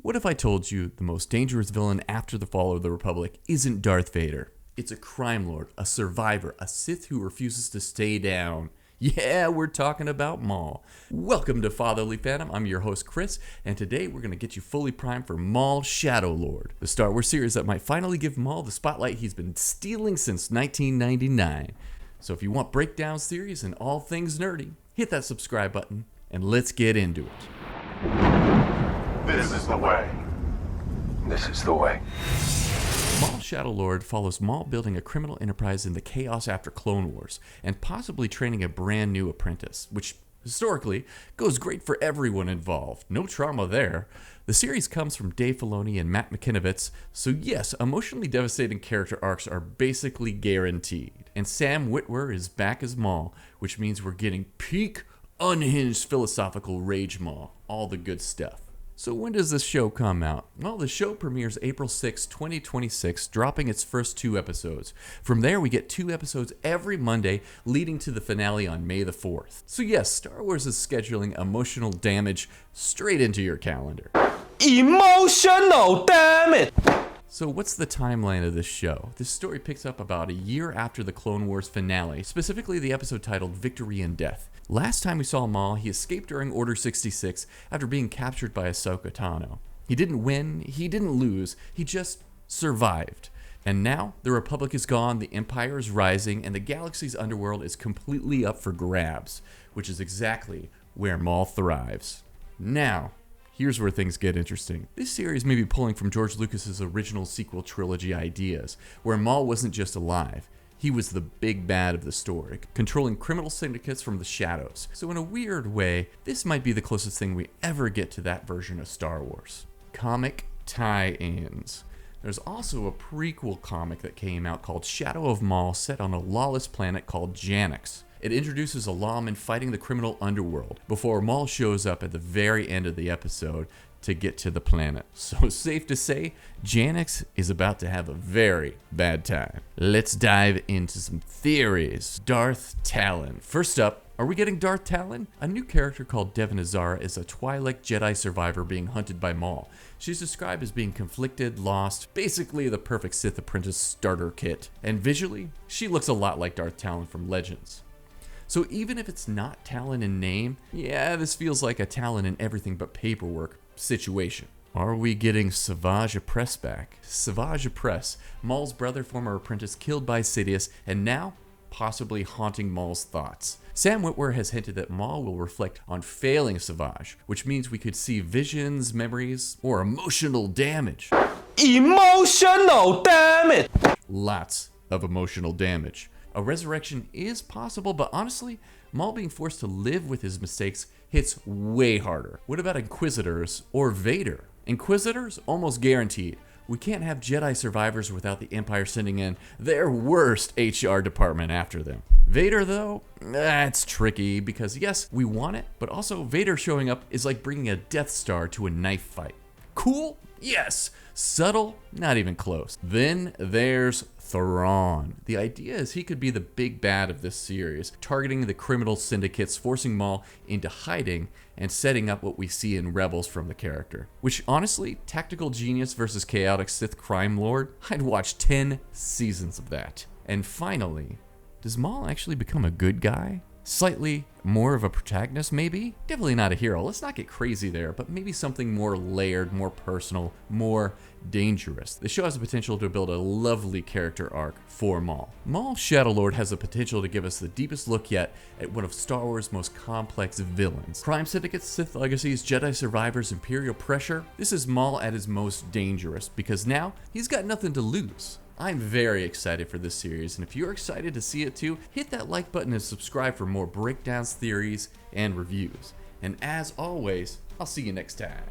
What if I told you the most dangerous villain after the fall of the Republic isn't Darth Vader? It's a crime lord, a survivor, a Sith who refuses to stay down. Yeah, we're talking about Maul. Welcome to Fatherly Phantom. I'm your host, Chris, and today we're going to get you fully primed for Maul Shadow Lord, the Star Wars series that might finally give Maul the spotlight he's been stealing since 1999. So if you want breakdowns, theories, and all things nerdy, hit that subscribe button, and let's get into it. This is the way. This is the way. Maul Shadow Lord follows Maul building a criminal enterprise in the chaos after Clone Wars, and possibly training a brand new apprentice, which historically goes great for everyone involved. No trauma there. The series comes from Dave Filoni and Matt McKinovitz, so yes, emotionally devastating character arcs are basically guaranteed. And Sam Witwer is back as Maul, which means we're getting peak, unhinged philosophical rage Maul. All the good stuff. So when does this show come out? Well, the show premieres April 6, 2026, dropping its first 2 episodes. From there, we get 2 episodes every Monday, leading to the finale on May the 4th. So yes, Star Wars is scheduling emotional damage straight into your calendar. Emotional damage! So what's the timeline of this show? This story picks up about a year after the Clone Wars finale, specifically the episode titled Victory and Death. Last time we saw Maul, he escaped during Order 66 after being captured by Ahsoka Tano. He didn't win, he didn't lose, he just survived. And now, the Republic is gone, the Empire is rising, and the galaxy's underworld is completely up for grabs, which is exactly where Maul thrives. Now, here's where things get interesting. This series may be pulling from George Lucas's original sequel trilogy ideas, where Maul wasn't just alive. He was the big bad of the story, controlling criminal syndicates from the shadows. So in a weird way, this might be the closest thing we ever get to that version of Star Wars. Comic tie-ins. There's also a prequel comic that came out called Shadow of Maul, set on a lawless planet called Janix. It introduces a lawman fighting the criminal underworld before Maul shows up at the very end of the episode to get to the planet. So safe to say, Janix is about to have a very bad time. Let's dive into some theories. Darth Talon. First up, are we getting Darth Talon? A new character called Devin Azara is a Twi'lek Jedi survivor being hunted by Maul. She's described as being conflicted, lost, basically the perfect Sith apprentice starter kit. And visually, she looks a lot like Darth Talon from Legends. So even if it's not Talon in name, yeah, this feels like a Talon in everything but paperwork situation. Are we getting Savage Opress back? Savage Opress, Maul's brother, former apprentice killed by Sidious, and now possibly haunting Maul's thoughts. Sam Witwer has hinted that Maul will reflect on failing Savage, which means we could see visions, memories, or emotional damage. Emotional damage! Lots of emotional damage. A resurrection is possible, but honestly, Maul being forced to live with his mistakes hits way harder. What about Inquisitors or Vader? Inquisitors? Almost guaranteed. We can't have Jedi survivors without the Empire sending in their worst HR department after them. Vader, though, that's tricky because yes, we want it, but also Vader showing up is like bringing a Death Star to a knife fight. Cool? Yes. Subtle? Not even close. Then there's Thrawn. The idea is he could be the big bad of this series, targeting the criminal syndicates, forcing Maul into hiding, and setting up what we see in Rebels from the character. Which honestly, tactical genius versus chaotic Sith crime lord, I'd watch 10 seasons of that. And finally, does Maul actually become a good guy? Slightly more of a protagonist, maybe? Definitely not a hero. Let's not get crazy there, but maybe something more layered, more personal, more dangerous. The show has the potential to build a lovely character arc for Maul. Maul Shadow Lord has the potential to give us the deepest look yet at one of Star Wars' most complex villains. Crime syndicates, Sith legacies, Jedi survivors, Imperial pressure. This is Maul at his most dangerous because now he's got nothing to lose. I'm very excited for this series, and if you're excited to see it too, hit that like button and subscribe for more breakdowns, theories, and reviews. And as always, I'll see you next time.